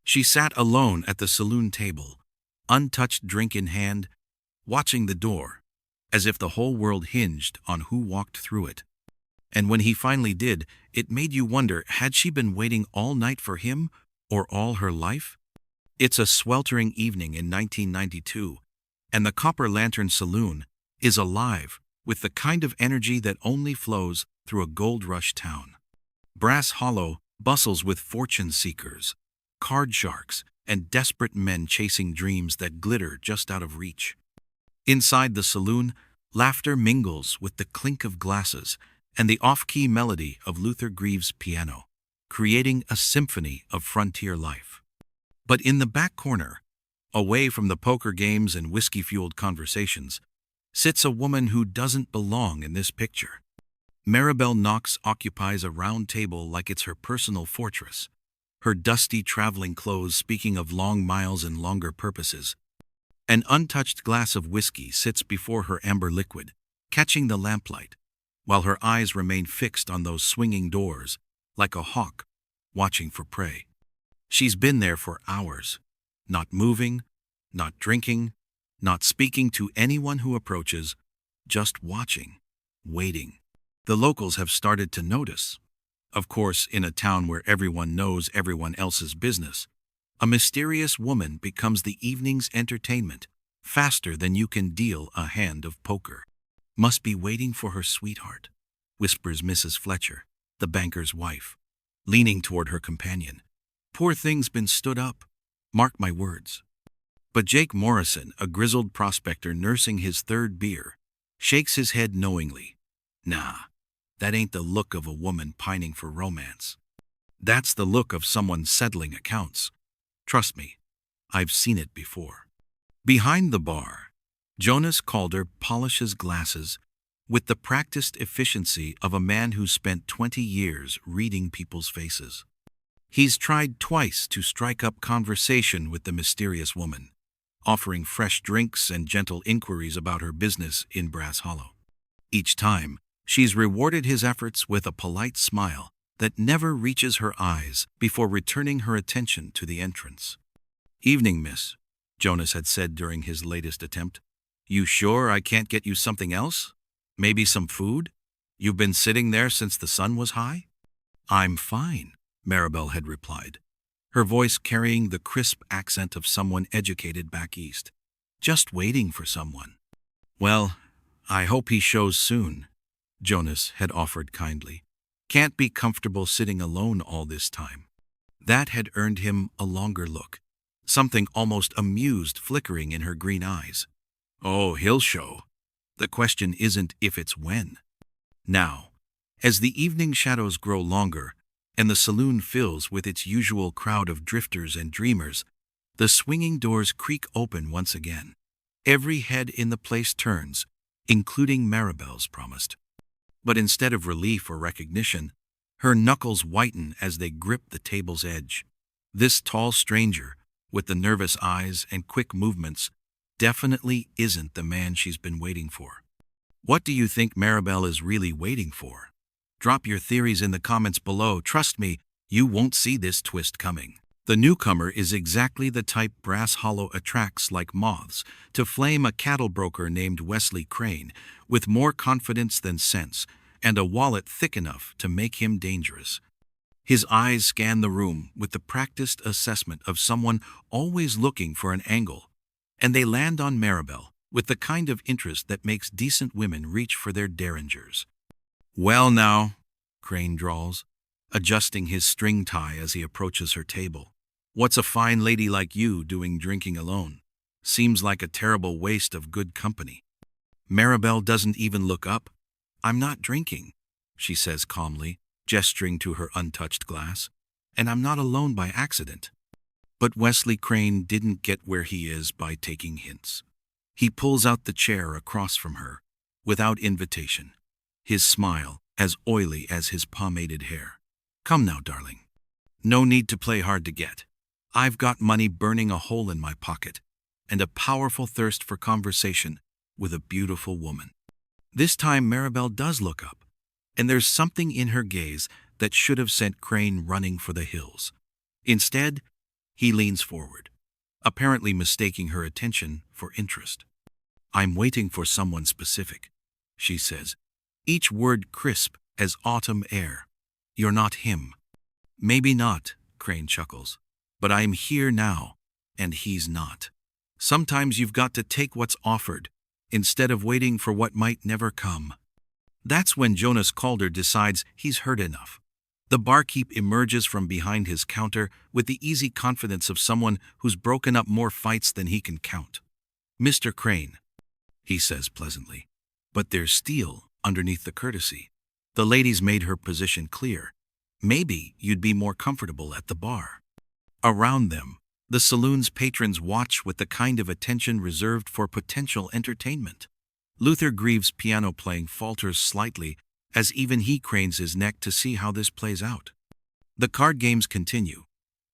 She sat alone at the saloon table, untouched drink in hand, watching the door, as if the whole world hinged on who walked through it. And when he finally did, it made you wonder, had she been waiting all night for him, or all her life? It's a sweltering evening in 1992, and the Copper Lantern Saloon is alive with the kind of energy that only flows through a gold rush town. Brass Hollow bustles with fortune seekers, card sharks, and desperate men chasing dreams that glitter just out of reach. Inside the saloon, laughter mingles with the clink of glasses and the off-key melody of Luther Greaves' piano, creating a symphony of frontier life. But in the back corner, away from the poker games and whiskey-fueled conversations, sits a woman who doesn't belong in this picture. Maribel Knox occupies a round table like it's her personal fortress, her dusty traveling clothes speaking of long miles and longer purposes. An untouched glass of whiskey sits before her amber liquid, catching the lamplight, while her eyes remain fixed on those swinging doors, like a hawk watching for prey. She's been there for hours, not moving, not drinking, not speaking to anyone who approaches, just watching, waiting. The locals have started to notice. Of course, in a town where everyone knows everyone else's business, a mysterious woman becomes the evening's entertainment faster than you can deal a hand of poker. "Must be waiting for her sweetheart," whispers Mrs. Fletcher, the banker's wife, leaning toward her companion. "Poor thing's been stood up. Mark my words." But Jake Morrison, a grizzled prospector nursing his third beer, shakes his head knowingly. "Nah, that ain't the look of a woman pining for romance. That's the look of someone settling accounts. Trust me, I've seen it before." Behind the bar, Jonas Calder polishes glasses with the practiced efficiency of a man who spent 20 years reading people's faces. He's tried twice to strike up conversation with the mysterious woman, offering fresh drinks and gentle inquiries about her business in Brass Hollow. Each time, she's rewarded his efforts with a polite smile that never reaches her eyes before returning her attention to the entrance. "Evening, miss," Jonas had said during his latest attempt. "You sure I can't get you something else? Maybe some food? You've been sitting there since the sun was high?" "I'm fine," Maribel had replied, her voice carrying the crisp accent of someone educated back east. "Just waiting for someone." "Well, I hope he shows soon," Jonas had offered kindly. "Can't be comfortable sitting alone all this time." That had earned him a longer look, something almost amused flickering in her green eyes. "Oh, he'll show. The question isn't if, it's when." Now, as the evening shadows grow longer and the saloon fills with its usual crowd of drifters and dreamers, the swinging doors creak open once again. Every head in the place turns, including Maribel's promised. But instead of relief or recognition, her knuckles whiten as they grip the table's edge. This tall stranger, with the nervous eyes and quick movements, definitely isn't the man she's been waiting for. What do you think Maribel is really waiting for? Drop your theories in the comments below. Trust me, you won't see this twist coming. The newcomer is exactly the type Brass Hollow attracts like moths to flame a cattle broker named Wesley Crane, with more confidence than sense, and a wallet thick enough to make him dangerous. His eyes scan the room with the practiced assessment of someone always looking for an angle, and they land on Maribel with the kind of interest that makes decent women reach for their derringers. "Well now," Crane drawls, adjusting his string tie as he approaches her table. "What's a fine lady like you doing drinking alone? Seems like a terrible waste of good company." Maribel doesn't even look up. "I'm not drinking," she says calmly, gesturing to her untouched glass. "And I'm not alone by accident." But Wesley Crane didn't get where he is by taking hints. He pulls out the chair across from her, without invitation, his smile as oily as his pomaded hair. "Come now, darling. No need to play hard to get. I've got money burning a hole in my pocket, and a powerful thirst for conversation with a beautiful woman." This time Maribel does look up, and there's something in her gaze that should have sent Crane running for the hills. Instead, He leans forward, apparently mistaking her attention for interest. "I'm waiting for someone specific," she says, each word crisp as autumn air. "You're not him." "Maybe not," Crane chuckles, "but I'm here now, and he's not. Sometimes you've got to take what's offered, instead of waiting for what might never come." That's when Jonas Calder decides he's heard enough. The barkeep emerges from behind his counter with the easy confidence of someone who's broken up more fights than he can count. "Mr. Crane," he says pleasantly, but there's steel underneath the courtesy. The lady's made her position clear. Maybe you'd be more comfortable at the bar. Around them, the saloon's patrons watch with the kind of attention reserved for potential entertainment. Luther Greaves' piano playing falters slightly as even he cranes his neck to see how this plays out. The card games continue,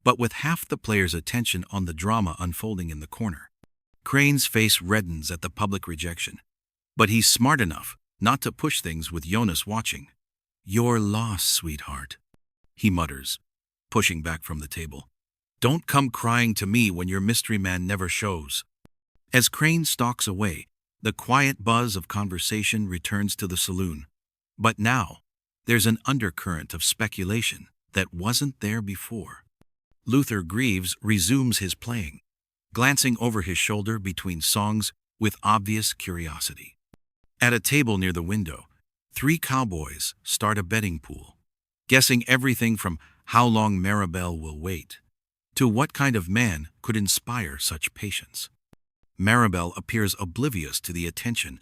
but with half the players' attention on the drama unfolding in the corner. Crane's face reddens at the public rejection, but he's smart enough not to push things with Jonas watching. "You're lost, sweetheart," he mutters, pushing back from the table. "Don't come crying to me when your mystery man never shows." As Crane stalks away, the quiet buzz of conversation returns to the saloon. But now, there's an undercurrent of speculation that wasn't there before. Luther Greaves resumes his playing, glancing over his shoulder between songs with obvious curiosity. At a table near the window, 3 cowboys start a betting pool, guessing everything from how long Maribel will wait to what kind of man could inspire such patience. Maribel appears oblivious to the attention,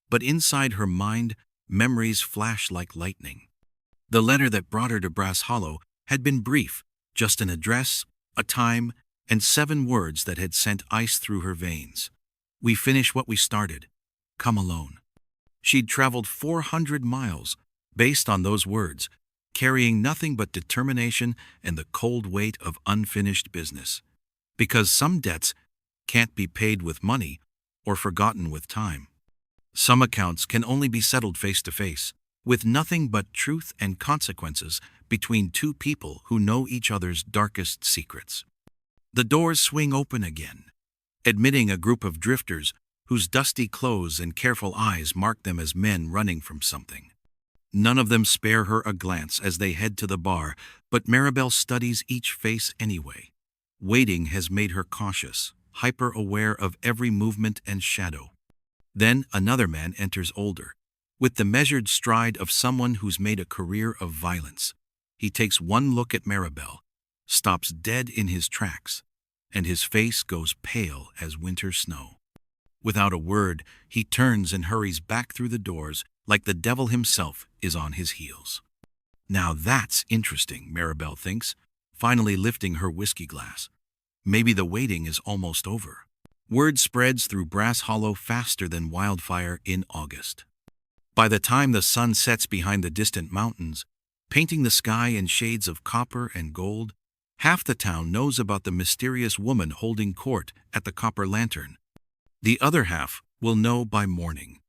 but inside her mind, memories flash like lightning. The letter that brought her to Brass Hollow had been brief, just an address, a time, and 7 words that had sent ice through her veins. "We finish what we started. Come alone." She'd traveled 400 miles based on those words, carrying nothing but determination and the cold weight of unfinished business. Because some debts can't be paid with money or forgotten with time. Some accounts can only be settled face to face, with nothing but truth and consequences between 2 people who know each other's darkest secrets. The doors swing open again, admitting a group of drifters whose dusty clothes and careful eyes mark them as men running from something. None of them spare her a glance as they head to the bar, but Maribel studies each face anyway. Waiting has made her cautious, hyper-aware of every movement and shadow. Then another man enters, older, with the measured stride of someone who's made a career of violence. He takes one look at Maribel, stops dead in his tracks, and his face goes pale as winter snow. Without a word, he turns and hurries back through the doors like the devil himself is on his heels. "Now that's interesting," Maribel thinks, finally lifting her whiskey glass. Maybe the waiting is almost over. Word spreads through Brass Hollow faster than wildfire in August. By the time the sun sets behind the distant mountains, painting the sky in shades of copper and gold, half the town knows about the mysterious woman holding court at the Copper Lantern. The other half will know by morning.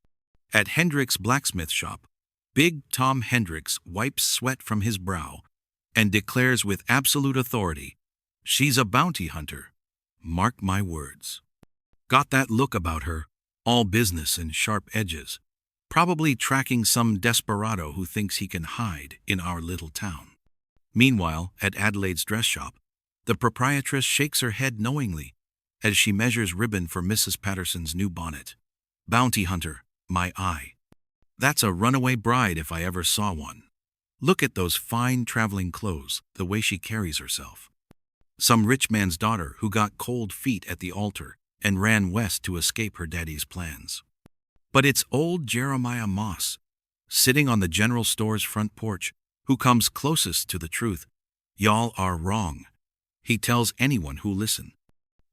At Hendrick's blacksmith shop, Big Tom Hendricks wipes sweat from his brow and declares with absolute authority, "She's a bounty hunter. Mark my words." Got that look about her, all business and sharp edges, probably tracking some desperado who thinks he can hide in our little town. Meanwhile, at Adelaide's dress shop, the proprietress shakes her head knowingly as she measures ribbon for Mrs. Patterson's new bonnet. "Bounty hunter, my eye. That's a runaway bride if I ever saw one. Look at those fine traveling clothes, the way she carries herself. Some rich man's daughter who got cold feet at the altar and ran west to escape her daddy's plans." But it's old Jeremiah Moss, sitting on the general store's front porch, who comes closest to the truth. "Y'all are wrong," he tells anyone who listen.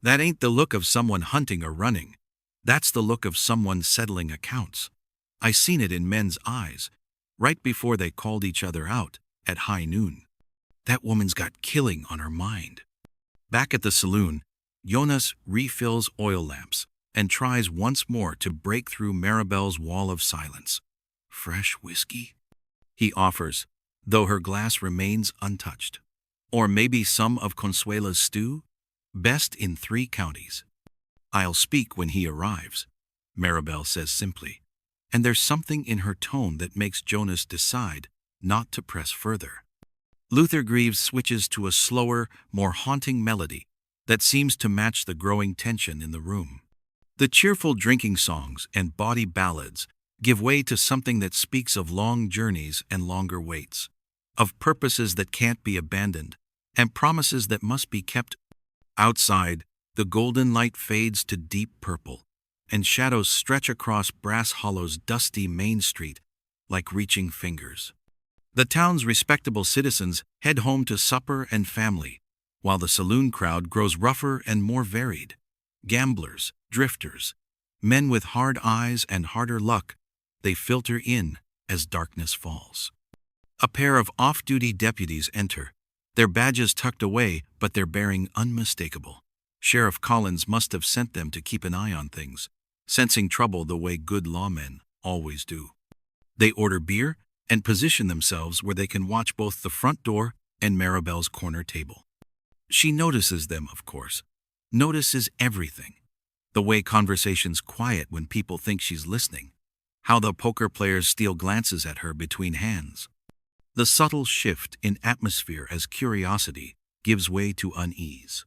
"That ain't the look of someone hunting or running. That's the look of someone settling accounts. I seen it in men's eyes, right before they called each other out at high noon. That woman's got killing on her mind." Back at the saloon, Jonas refills oil lamps and tries once more to break through Maribel's wall of silence. "Fresh whiskey?" he offers, though her glass remains untouched. "Or maybe some of Consuela's stew?" Best in 3 counties. I'll speak when he arrives, Maribel says simply, and there's something in her tone that makes Jonas decide not to press further. Luther Greaves switches to a slower, more haunting melody that seems to match the growing tension in the room. The cheerful drinking songs and bawdy ballads give way to something that speaks of long journeys and longer waits, of purposes that can't be abandoned, and promises that must be kept. Outside, the golden light fades to deep purple, and shadows stretch across Brass Hollow's dusty main street like reaching fingers. The town's respectable citizens head home to supper and family, while the saloon crowd grows rougher and more varied. Gamblers, drifters, men with hard eyes and harder luck, they filter in as darkness falls. A pair of off-duty deputies enter, their badges tucked away but their bearing unmistakable. Sheriff Collins must have sent them to keep an eye on things, sensing trouble the way good lawmen always do. They order beer and position themselves where they can watch both the front door and Maribel's corner table. She notices them, of course. Notices everything. The way conversations quiet when people think she's listening. How the poker players steal glances at her between hands. The subtle shift in atmosphere as curiosity gives way to unease.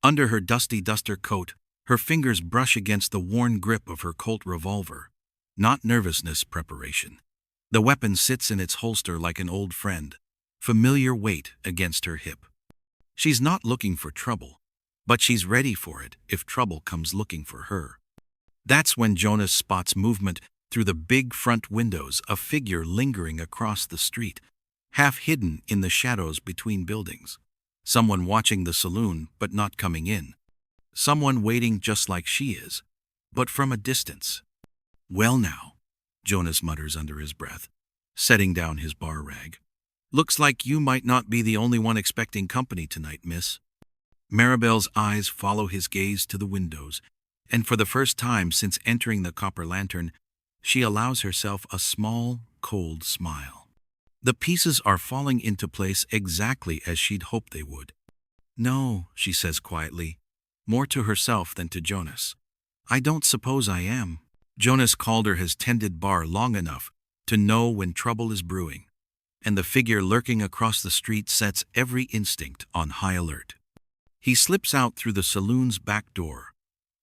Under her dusty duster coat, her fingers brush against the worn grip of her Colt revolver. Not nervousness, preparation. The weapon sits in its holster like an old friend, familiar weight against her hip. She's not looking for trouble, but she's ready for it if trouble comes looking for her. That's when Jonas spots movement through the big front windows, a figure lingering across the street, half hidden in the shadows between buildings. Someone watching the saloon but not coming in. Someone waiting just like she is, but from a distance. Well now, Jonas mutters under his breath, setting down his bar rag. Looks like you might not be the only one expecting company tonight, miss. Maribel's eyes follow his gaze to the windows, and for the first time since entering the Copper Lantern, she allows herself a small, cold smile. The pieces are falling into place exactly as she'd hoped they would. No, she says quietly, more to herself than to Jonas. I don't suppose I am. Jonas Calder has tended bar long enough to know when trouble is brewing, and the figure lurking across the street sets every instinct on high alert. He slips out through the saloon's back door,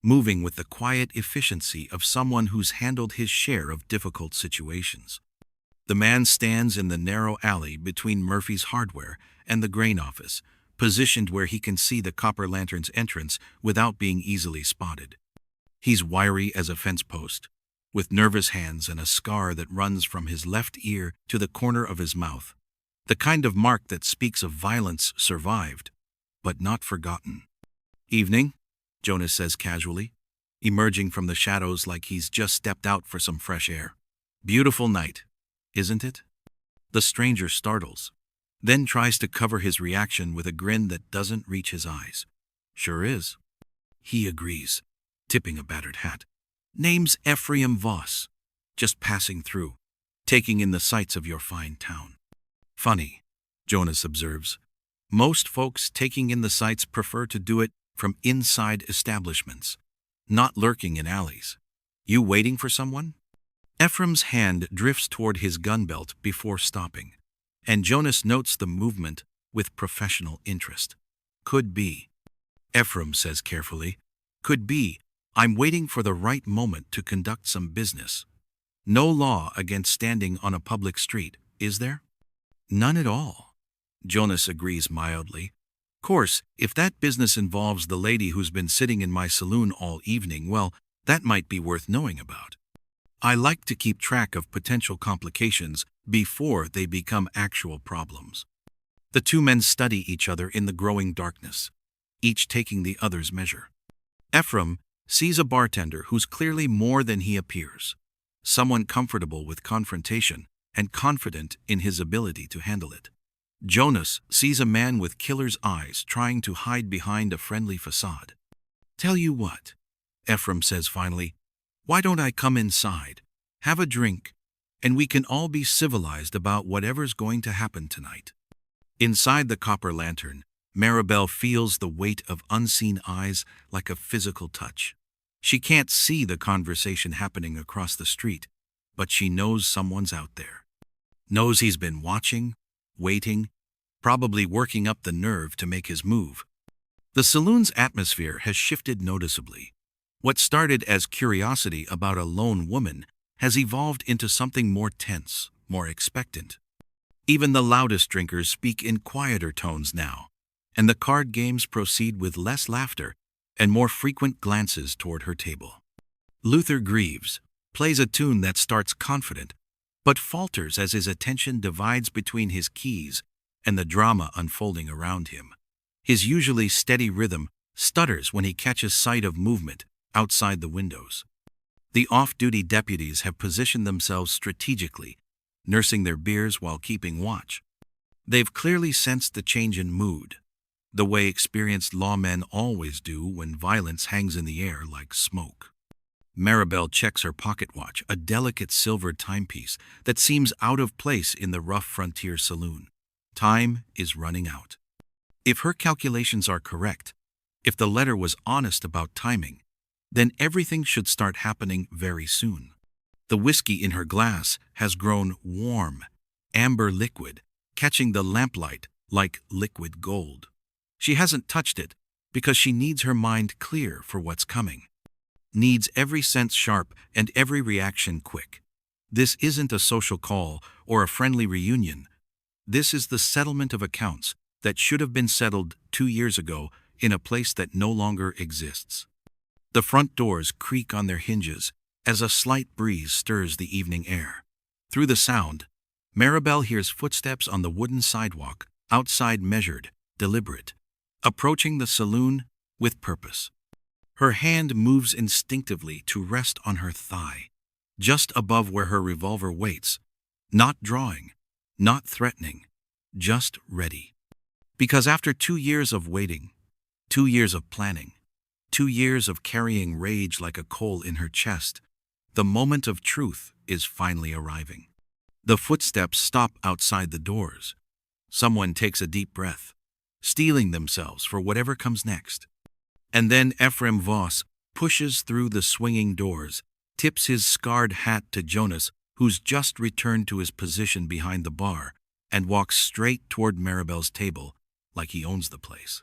moving with the quiet efficiency of someone who's handled his share of difficult situations. The man stands in the narrow alley between Murphy's Hardware and the grain office, positioned where he can see the Copper Lantern's entrance without being easily spotted. He's wiry as a fence post, with nervous hands and a scar that runs from his left ear to the corner of his mouth, the kind of mark that speaks of violence survived, but not forgotten. Evening, Jonas says casually, emerging from the shadows like he's just stepped out for some fresh air. Beautiful night, isn't it? The stranger startles, then tries to cover his reaction with a grin that doesn't reach his eyes. Sure is. He agrees, tipping a battered hat. Name's Ephraim Voss. Just passing through, taking in the sights of your fine town. Funny, Jonas observes. Most folks taking in the sights prefer to do it from inside establishments, not lurking in alleys. You waiting for someone? Ephraim's hand drifts toward his gun belt before stopping, and Jonas notes the movement with professional interest. Could be. Ephraim says carefully, could be. I'm waiting for the right moment to conduct some business. No law against standing on a public street, is there? None at all. Jonas agrees mildly. Course, if that business involves the lady who's been sitting in my saloon all evening, well, that might be worth knowing about. I like to keep track of potential complications before they become actual problems. The two men study each other in the growing darkness, each taking the other's measure. Ephraim sees a bartender who's clearly more than he appears, someone comfortable with confrontation and confident in his ability to handle it. Jonas sees a man with killer's eyes trying to hide behind a friendly facade. Tell you what, Ephraim says finally, why don't I come inside, have a drink, and we can all be civilized about whatever's going to happen tonight. Inside the Copper Lantern, Maribel feels the weight of unseen eyes like a physical touch. She can't see the conversation happening across the street, but she knows someone's out there. Knows he's been watching, waiting, probably working up the nerve to make his move. The saloon's atmosphere has shifted noticeably. What started as curiosity about a lone woman has evolved into something more tense, more expectant. Even the loudest drinkers speak in quieter tones now, and the card games proceed with less laughter and more frequent glances toward her table. Luther Greaves plays a tune that starts confident, but falters as his attention divides between his keys and the drama unfolding around him. His usually steady rhythm stutters when he catches sight of movement outside the windows. The off-duty deputies have positioned themselves strategically, nursing their beers while keeping watch. They've clearly sensed the change in mood, the way experienced lawmen always do when violence hangs in the air like smoke. Maribel checks her pocket watch, a delicate silver timepiece that seems out of place in the rough frontier saloon. Time is running out. If her calculations are correct, if the letter was honest about timing, then everything should start happening very soon. The whiskey in her glass has grown warm, amber liquid, catching the lamplight like liquid gold. She hasn't touched it because she needs her mind clear for what's coming. Needs every sense sharp and every reaction quick. This isn't a social call or a friendly reunion. This is the settlement of accounts that should have been settled 2 years ago in a place that no longer exists. The front doors creak on their hinges as a slight breeze stirs the evening air. Through the sound, Maribel hears footsteps on the wooden sidewalk, outside measured, deliberate, approaching the saloon with purpose. Her hand moves instinctively to rest on her thigh, just above where her revolver waits, not drawing, not threatening, just ready. Because after 2 years of waiting, 2 years of planning, 2 years of carrying rage like a coal in her chest, the moment of truth is finally arriving. The footsteps stop outside the doors. Someone takes a deep breath, steeling themselves for whatever comes next. And then Ephraim Voss pushes through the swinging doors, tips his scarred hat to Jonas, who's just returned to his position behind the bar, and walks straight toward Maribel's table like he owns the place.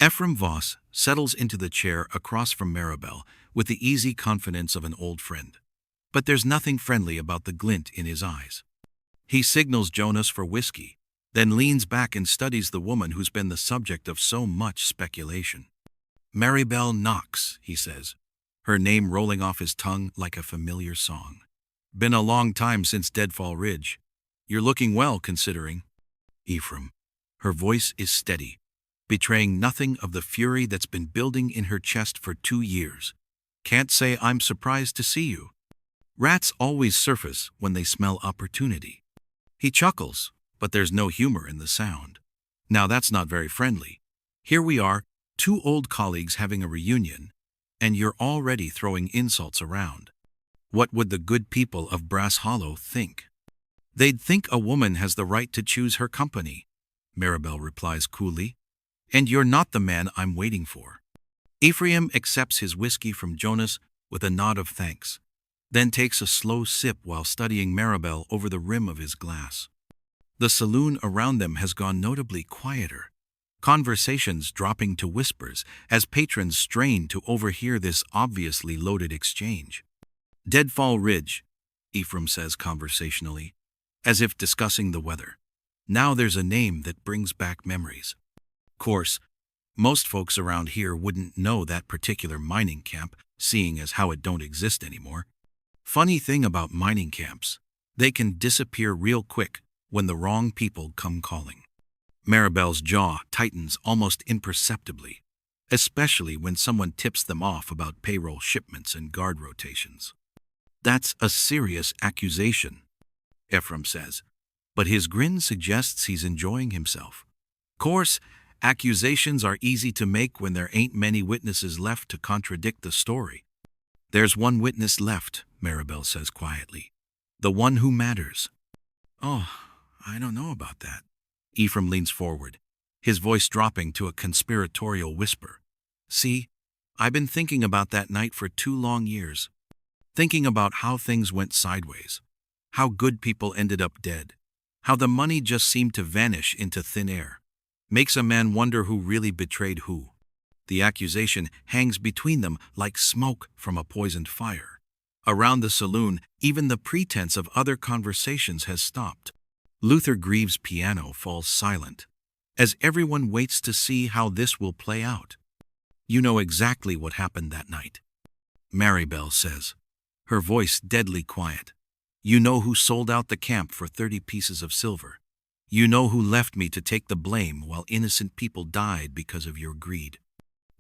Ephraim Voss settles into the chair across from Maribel with the easy confidence of an old friend. But there's nothing friendly about the glint in his eyes. He signals Jonas for whiskey, then leans back and studies the woman who's been the subject of so much speculation. Maribel Knox, he says, her name rolling off his tongue like a familiar song. Been a long time since Deadfall Ridge. You're looking well, considering. Ephraim. Her voice is steady, betraying nothing of the fury that's been building in her chest for 2 years. Can't say I'm surprised to see you. Rats always surface when they smell opportunity. He chuckles, but there's no humor in the sound. Now that's not very friendly. Here we are, 2 old colleagues having a reunion, and you're already throwing insults around. What would the good people of Brass Hollow think? They'd think a woman has the right to choose her company, Maribel replies coolly. And you're not the man I'm waiting for. Ephraim accepts his whiskey from Jonas with a nod of thanks, then takes a slow sip while studying Maribel over the rim of his glass. The saloon around them has gone notably quieter, conversations dropping to whispers as patrons strain to overhear this obviously loaded exchange. Deadfall Ridge, Ephraim says conversationally, as if discussing the weather. Now there's a name that brings back memories. Course, most folks around here wouldn't know that particular mining camp, seeing as how it don't exist anymore. Funny thing about mining camps, they can disappear real quick when the wrong people come calling. Maribel's jaw tightens almost imperceptibly, especially when someone tips them off about payroll shipments and guard rotations. That's a serious accusation, Ephraim says, but his grin suggests he's enjoying himself. Course, accusations are easy to make when there ain't many witnesses left to contradict the story. There's one witness left, Maribel says quietly. The one who matters. Oh, I don't know about that. Ephraim leans forward, his voice dropping to a conspiratorial whisper. See, I've been thinking about that night for 2 long years. Thinking about how things went sideways. How good people ended up dead. How the money just seemed to vanish into thin air. Makes a man wonder who really betrayed who. The accusation hangs between them like smoke from a poisoned fire. Around the saloon, even the pretense of other conversations has stopped. Luther Greaves' piano falls silent, as everyone waits to see how this will play out. You know exactly what happened that night, Maribel says, her voice deadly quiet. You know who sold out the camp for 30 pieces of silver. You know who left me to take the blame while innocent people died because of your greed.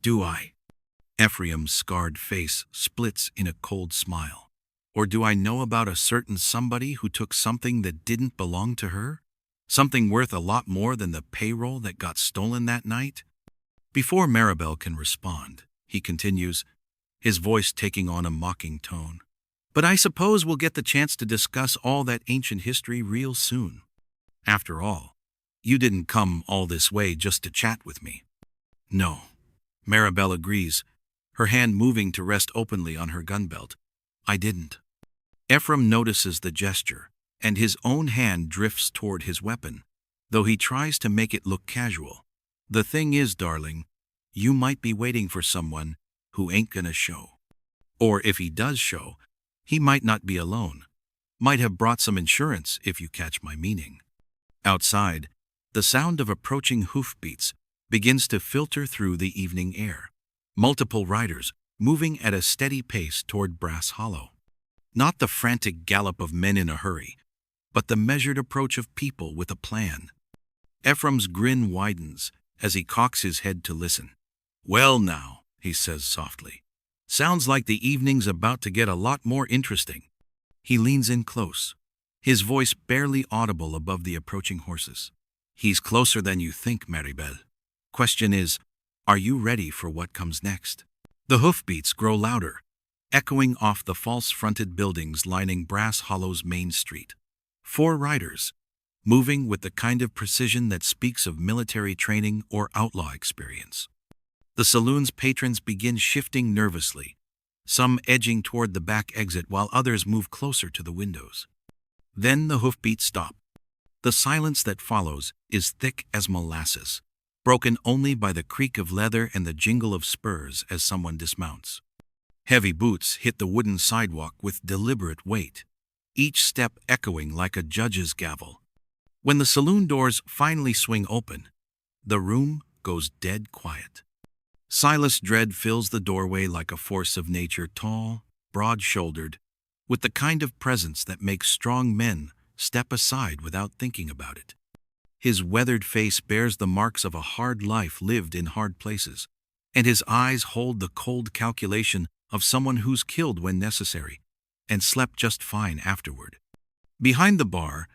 Do I? Ephraim's scarred face splits in a cold smile. Or do I know about a certain somebody who took something that didn't belong to her? Something worth a lot more than the payroll that got stolen that night? Before Maribel can respond, he continues, his voice taking on a mocking tone. But I suppose we'll get the chance to discuss all that ancient history real soon. After all, you didn't come all this way just to chat with me. No, Maribel agrees, her hand moving to rest openly on her gun belt. I didn't. Ephraim notices the gesture, and his own hand drifts toward his weapon, though he tries to make it look casual. The thing is, darling, you might be waiting for someone who ain't gonna show. Or if he does show, he might not be alone. Might have brought some insurance, if you catch my meaning. Outside, the sound of approaching hoofbeats begins to filter through the evening air. Multiple riders moving at a steady pace toward Brass Hollow. Not the frantic gallop of men in a hurry, but the measured approach of people with a plan. Ephraim's grin widens as he cocks his head to listen. Well now, he says softly. Sounds like the evening's about to get a lot more interesting. He leans in close, his voice barely audible above the approaching horses. He's closer than you think, Maribel. Question is, are you ready for what comes next? The hoofbeats grow louder, echoing off the false-fronted buildings lining Brass Hollow's main street. 4 riders, moving with the kind of precision that speaks of military training or outlaw experience. The saloon's patrons begin shifting nervously, some edging toward the back exit while others move closer to the windows. Then the hoofbeats stop. The silence that follows is thick as molasses, broken only by the creak of leather and the jingle of spurs as someone dismounts. Heavy boots hit the wooden sidewalk with deliberate weight, each step echoing like a judge's gavel. When the saloon doors finally swing open, the room goes dead quiet. Silas Dread fills the doorway like a force of nature, tall, broad-shouldered, with the kind of presence that makes strong men step aside without thinking about it. His weathered face bears the marks of a hard life lived in hard places, and his eyes hold the cold calculation of someone who's killed when necessary and slept just fine afterward. Behind the bar,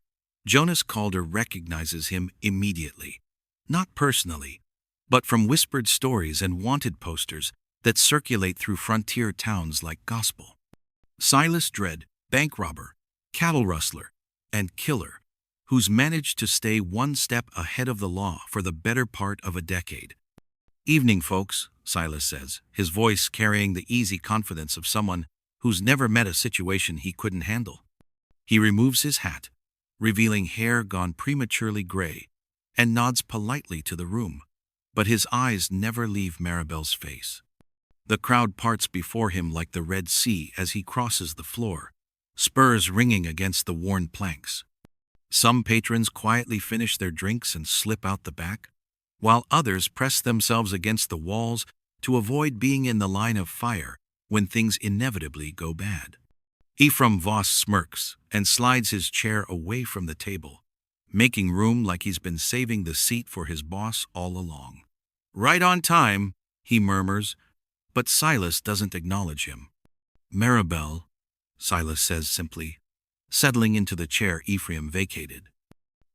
Jonas Calder recognizes him immediately, not personally, but from whispered stories and wanted posters that circulate through frontier towns like gospel. Silas Dread, bank robber, cattle rustler, and killer, who's managed to stay one step ahead of the law for the better part of a decade. Evening, folks, Silas says, his voice carrying the easy confidence of someone who's never met a situation he couldn't handle. He removes his hat, revealing hair gone prematurely gray, and nods politely to the room, but his eyes never leave Maribel's face. The crowd parts before him like the Red Sea as he crosses the floor, spurs ringing against the worn planks. Some patrons quietly finish their drinks and slip out the back, while others press themselves against the walls to avoid being in the line of fire when things inevitably go bad. Ephraim Voss smirks and slides his chair away from the table, making room like he's been saving the seat for his boss all along. Right on time, he murmurs, but Silas doesn't acknowledge him. Maribel, Silas says simply, settling into the chair Ephraim vacated.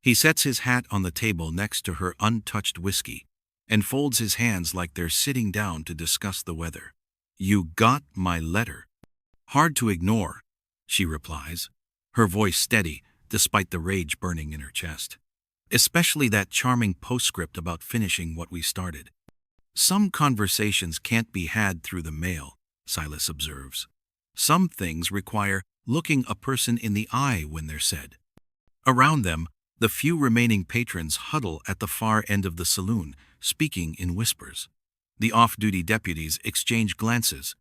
He sets his hat on the table next to her untouched whiskey and folds his hands like they're sitting down to discuss the weather. You got my letter. Hard to ignore, she replies, her voice steady despite the rage burning in her chest. especially that charming postscript about finishing what we started. Some conversations can't be had through the mail, Silas observes. Some things require looking a person in the eye when they're said. Around them, the few remaining patrons huddle at the far end of the saloon, speaking in whispers. The off-duty deputies exchange glances,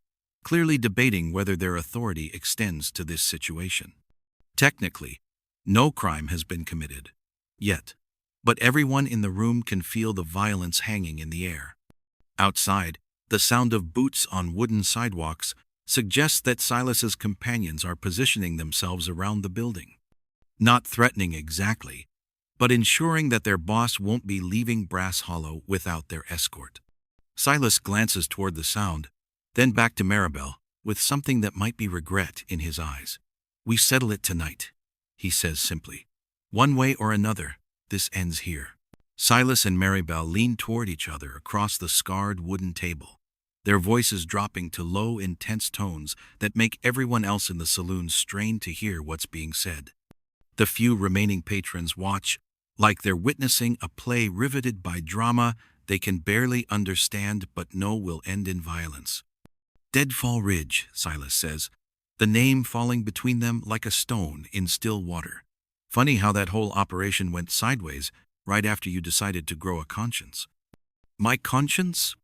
clearly debating whether their authority extends to this situation. Technically, no crime has been committed, yet, but everyone in the room can feel the violence hanging in the air. Outside, the sound of boots on wooden sidewalks suggests that Silas's companions are positioning themselves around the building. Not threatening exactly, but ensuring that their boss won't be leaving Brass Hollow without their escort. Silas glances toward the sound, then back to Maribel, with something that might be regret in his eyes. "We settle it tonight," he says simply. "One way or another, this ends here." Silas and Maribel lean toward each other across the scarred wooden table, their voices dropping to low, intense tones that make everyone else in the saloon strain to hear what's being said. The few remaining patrons watch, like they're witnessing a play riveted by drama they can barely understand but know will end in violence. "Deadfall Ridge," Silas says, the name falling between them like a stone in still water. "Funny how that whole operation went sideways right after you decided to grow a conscience." "My conscience?"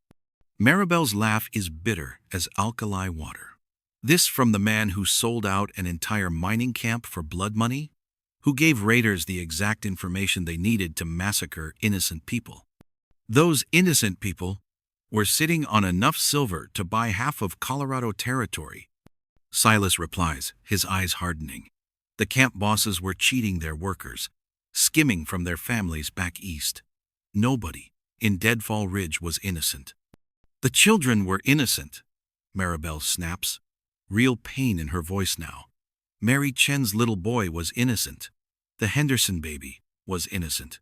Maribel's laugh is bitter as alkali water. This from the man who sold out an entire mining camp for blood money? Who gave raiders the exact information they needed to massacre innocent people? Those innocent people were sitting on enough silver to buy half of Colorado territory. Silas replies, his eyes hardening. The camp bosses were cheating their workers, skimming from their families back east. Nobody in Deadfall Ridge was innocent. "The children were innocent," Maribel snaps, real pain in her voice now. "Mary Chen's little boy was innocent. The Henderson baby was innocent.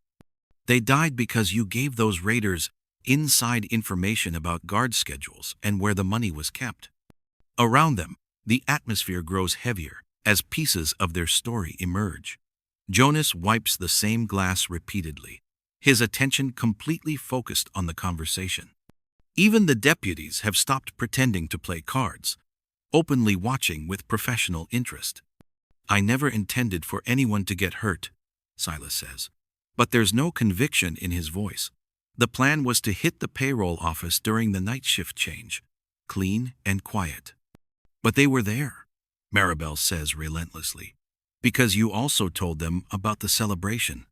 They died because you gave those raiders inside information about guard schedules and where the money was kept." Around them, the atmosphere grows heavier as pieces of their story emerge. Jonas wipes the same glass repeatedly, his attention completely focused on the conversation. Even the deputies have stopped pretending to play cards, openly watching with professional interest. "I never intended for anyone to get hurt," Silas says. But there's no conviction in his voice. The plan was to hit the payroll office during the night shift change, clean and quiet. "But they were there," Maribel says relentlessly, "because you also told them about the celebration,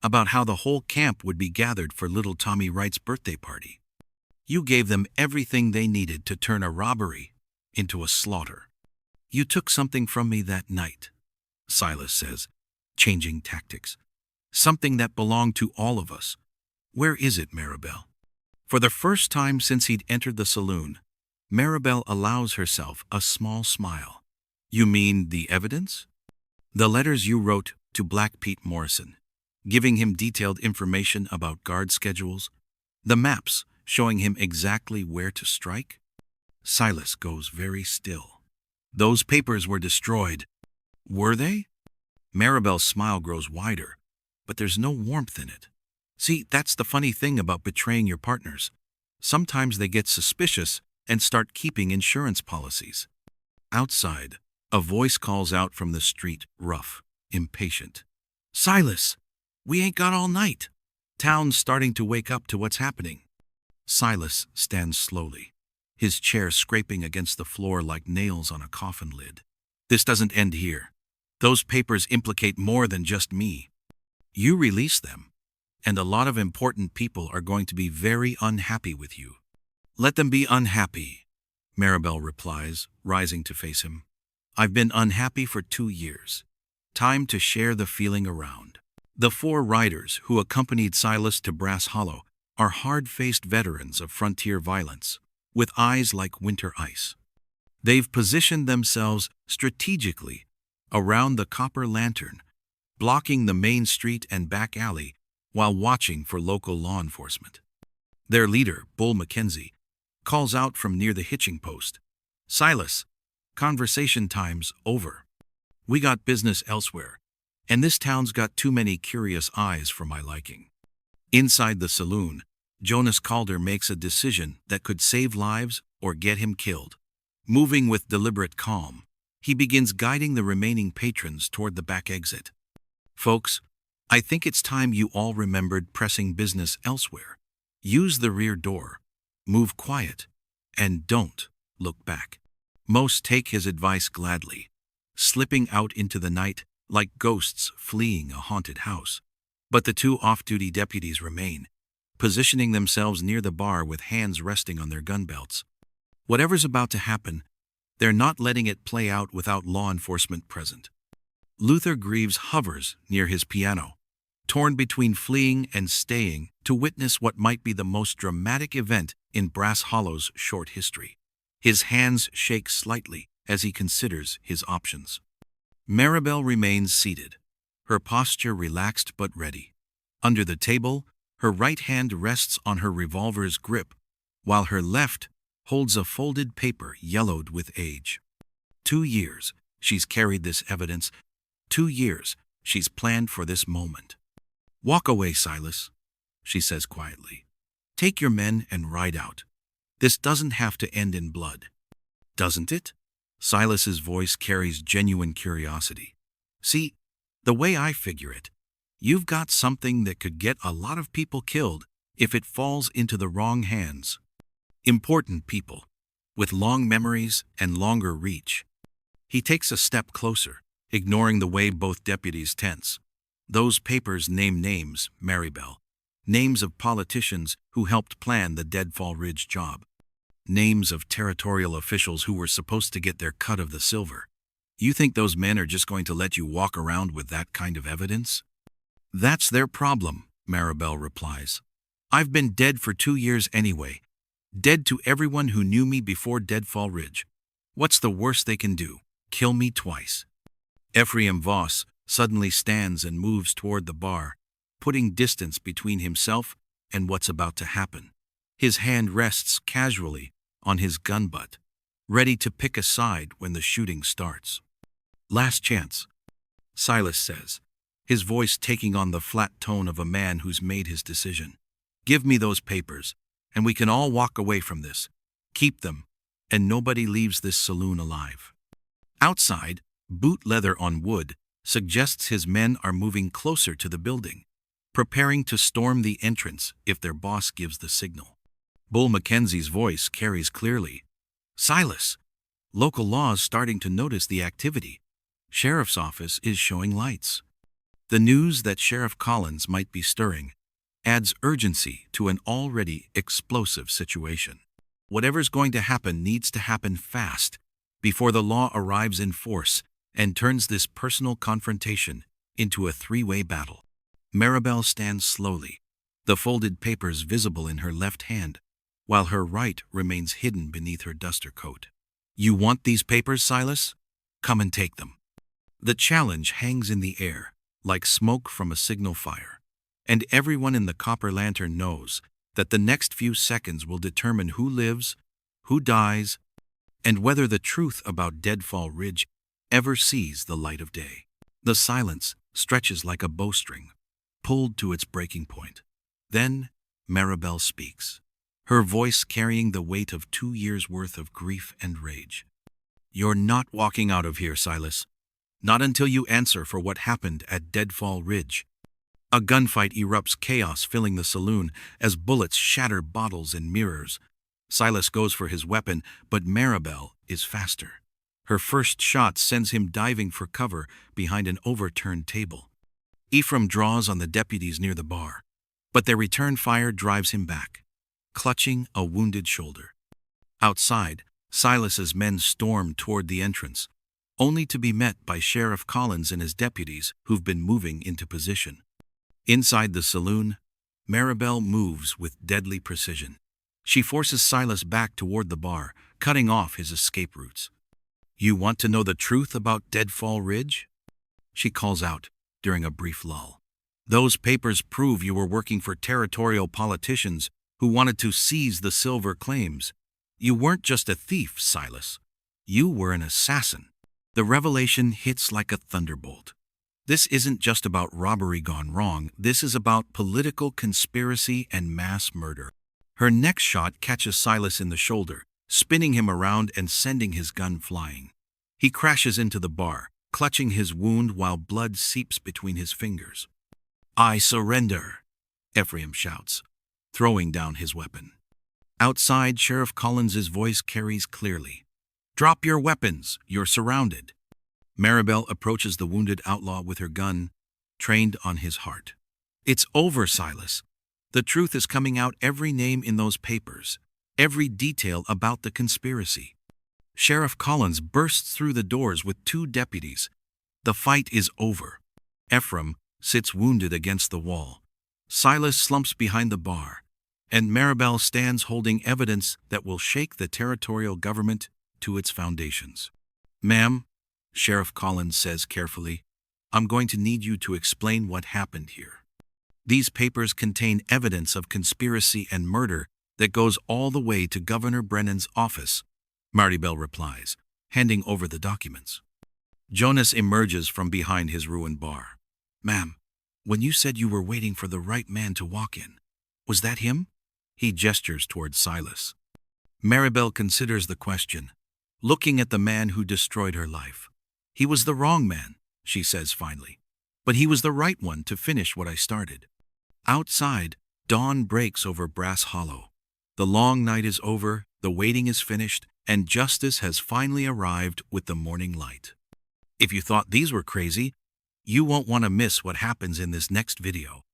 about how the whole camp would be gathered for little Tommy Wright's birthday party. You gave them everything they needed to turn a robbery into a slaughter. You took something from me that night," Silas says, changing tactics. "Something that belonged to all of us. Where is it, Maribel?" For the first time since he'd entered the saloon, Maribel allows herself a small smile. "You mean the evidence?" "The letters you wrote to Black Pete Morrison, giving him detailed information about guard schedules, the maps showing him exactly where to strike?" Silas goes very still. "Those papers were destroyed." "Were they?" Maribel's smile grows wider, but there's no warmth in it. "See, that's the funny thing about betraying your partners. Sometimes they get suspicious and start keeping insurance policies." Outside, a voice calls out from the street, rough, impatient. "Silas, we ain't got all night. Town's starting to wake up to what's happening." Silas stands slowly, his chair scraping against the floor like nails on a coffin lid. "This doesn't end here. Those papers implicate more than just me. You release them, and a lot of important people are going to be very unhappy with you." "Let them be unhappy," Maribel replies, rising to face him. "I've been unhappy for 2 years. Time to share the feeling around." The 4 riders who accompanied Silas to Brass Hollow are hard-faced veterans of frontier violence, with eyes like winter ice. They've positioned themselves strategically around the copper lantern, blocking the main street and back alley while watching for local law enforcement. Their leader, Bull Mackenzie, calls out from near the hitching post, "Silas, conversation time's over. We got business elsewhere. And this town's got too many curious eyes for my liking. Inside the saloon, Jonas Calder makes a decision that could save lives or get him killed. Moving with deliberate calm, he begins guiding the remaining patrons toward the back exit. Folks, I think it's time you all remembered pressing business elsewhere. Use the rear door, move quiet, and don't look back. Most take his advice gladly, slipping out into the night like ghosts fleeing a haunted house. But the two off-duty deputies remain, positioning themselves near the bar with hands resting on their gun belts. Whatever's about to happen, they're not letting it play out without law enforcement present. Luther Greaves hovers near his piano, torn between fleeing and staying to witness what might be the most dramatic event in Brass Hollow's short history. His hands shake slightly as he considers his options. Maribel remains seated, her posture relaxed but ready. Under the table, her right hand rests on her revolver's grip, while her left holds a folded paper yellowed with age. 2 years she's carried this evidence. 2 years she's planned for this moment. "Walk away, Silas," she says quietly. "Take your men and ride out. This doesn't have to end in blood." "Doesn't it?" Silas's voice carries genuine curiosity. "See, the way I figure it, you've got something that could get a lot of people killed if it falls into the wrong hands. Important people, with long memories and longer reach." He takes a step closer, ignoring the way both deputies tense. "Those papers name names, Maribel. Names of politicians who helped plan the Deadfall Ridge job. Names of territorial officials who were supposed to get their cut of the silver. You think those men are just going to let you walk around with that kind of evidence?" "That's their problem," Maribel replies. "I've been dead for 2 years anyway. Dead to everyone who knew me before Deadfall Ridge. What's the worst they can do? Kill me twice." Ephraim Voss suddenly stands and moves toward the bar, putting distance between himself and what's about to happen. His hand rests casually on his gun butt, ready to pick a side when the shooting starts. "Last chance," Silas says, his voice taking on the flat tone of a man who's made his decision. "Give me those papers, and we can all walk away from this. Keep them, and nobody leaves this saloon alive." Outside, boot leather on wood suggests his men are moving closer to the building, preparing to storm the entrance if their boss gives the signal. Bull Mackenzie's voice carries clearly. "Silas, local law's starting to notice the activity. Sheriff's office is showing lights." The news that Sheriff Collins might be stirring adds urgency to an already explosive situation. Whatever's going to happen needs to happen fast, before the law arrives in force and turns this personal confrontation into a 3-way battle. Maribel stands slowly, the folded papers visible in her left hand, while her right remains hidden beneath her duster coat. "You want these papers, Silas? Come and take them." The challenge hangs in the air, like smoke from a signal fire, and everyone in the Copper Lantern knows that the next few seconds will determine who lives, who dies, and whether the truth about Deadfall Ridge ever sees the light of day. The silence stretches like a bowstring, pulled to its breaking point. Then Maribel speaks, her voice carrying the weight of 2 years' worth of grief and rage. "You're not walking out of here, Silas. Not until you answer for what happened at Deadfall Ridge." A gunfight erupts, chaos filling the saloon as bullets shatter bottles and mirrors. Silas goes for his weapon, but Maribel is faster. Her first shot sends him diving for cover behind an overturned table. Ephraim draws on the deputies near the bar, but their return fire drives him back, clutching a wounded shoulder. Outside, Silas's men storm toward the entrance, only to be met by Sheriff Collins and his deputies who've been moving into position. Inside the saloon, Maribel moves with deadly precision. She forces Silas back toward the bar, cutting off his escape routes. "You want to know the truth about Deadfall Ridge?" she calls out during a brief lull. "Those papers prove you were working for territorial politicians who wanted to seize the silver claims. You weren't just a thief, Silas. You were an assassin." The revelation hits like a thunderbolt. This isn't just about robbery gone wrong, this is about political conspiracy and mass murder. Her next shot catches Silas in the shoulder, spinning him around and sending his gun flying. He crashes into the bar, clutching his wound while blood seeps between his fingers. "I surrender," Ephraim shouts, throwing down his weapon. Outside, Sheriff Collins's voice carries clearly. "Drop your weapons, you're surrounded." Maribel approaches the wounded outlaw with her gun, trained on his heart. "It's over, Silas. The truth is coming out, every name in those papers, every detail about the conspiracy." Sheriff Collins bursts through the doors with 2 deputies. The fight is over. Ephraim sits wounded against the wall. Silas slumps behind the bar, and Maribel stands holding evidence that will shake the territorial government to its foundations. "Ma'am," Sheriff Collins says carefully, "I'm going to need you to explain what happened here. These papers contain evidence of conspiracy and murder that goes all the way to Governor Brennan's office," Maribel replies, handing over the documents. Jonas emerges from behind his ruined bar. "Ma'am, when you said you were waiting for the right man to walk in, was that him?" He gestures towards Silas. Maribel considers the question, looking at the man who destroyed her life. "He was the wrong man," she says finally, "but he was the right one to finish what I started." Outside, dawn breaks over Brass Hollow. The long night is over, the waiting is finished, and justice has finally arrived with the morning light. If you thought these were crazy, you won't want to miss what happens in this next video.